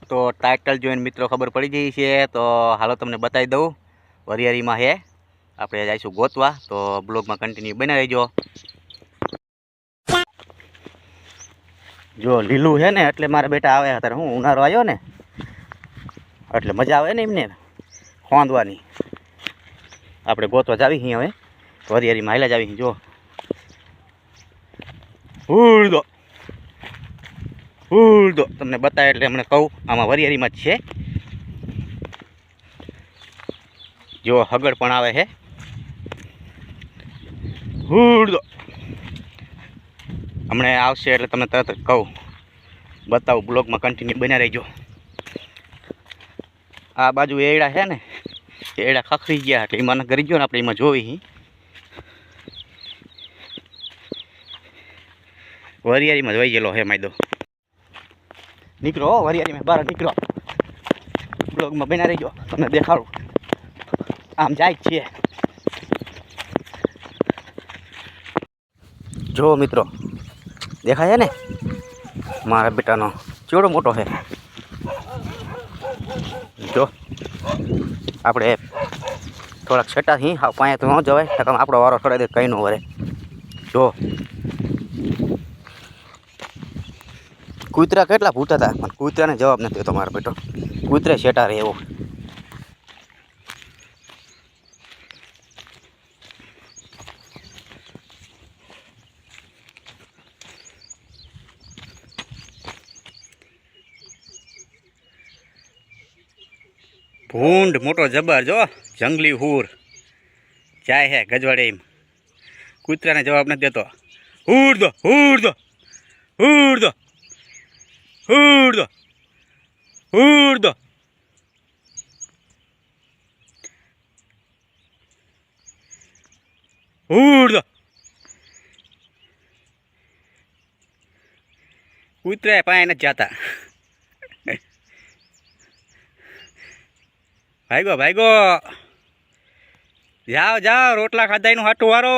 તો ટાઇટલ જોઈને મિત્રો ખબર પડી ગઈ છે, તો હાલો તમને બતાવી દઉં. વરિયાળીમાં હે, આપણે જઈશું ગોતવા, તો બ્લોગમાં કન્ટિન્યુ બનાવી રહેજો. જો લીલું છે ને એટલે મારા બેટા આવે અત્યારે, હું ઉનાળો આવ્યો ને એટલે મજા આવે ને એમને ખોંદવાની. આપણે ગોતવા જાવી અહીં હવે વરિયાળીમાં હાલ્યા જાવી. જો ઉડદો ઉડદો તમને બતાવે એટલે અમને કહું, આમાં વરિયાળીમાં જ છે. જો હગડ પણ આવે છે. ઉડદો હમણાં આવશે એટલે તમને તરત જ કહું, બતાવું. બ્લોગમાં કન્ટિન્યુ બન્યા રહેજો. આ બાજુ એડા છે ને, એડા ખખરી ગયા એટલે એમાં કરી ગયો ને આપણે એમાં જોવી. વરિયાળીમાં જ વહી ગયેલો હે માયદો. નીકળો વરિયાળીમાં બહાર નીકળો, બ્લોગમાં બન્યા રહેજો, તમને દેખાડું. આમ જાય જ છીએ. જો મિત્રો દેખાય છે ને મારા બેટાનો ચેવડો મોટો છે. જો આપણે થોડાક છટાથી પાંયા તો ન જવાય, આપણો વારો થોડા દે કંઈ ન વરે. જો કૂતરા કેટલા ભૂતા હતા, પણ કૂતરાને જવાબ નથી દેતો મારો બેટો. કૂતરે શેટા રહે એવો. ભૂંડ મોટો જબર, જો જંગલી હુર જાય હે ગજવાડે એમ. કૂતરાને જવાબ નથી દેતો. ઉડદો ઉડદો ઉડદો ઉડદો ઉડદો. ઉડદો કૂતરા પાસે નથી જાતા. ભાઈગો ભાઈગો, જાઓ જાઓ, રોટલા ખાધાઈનું હાટું વારો.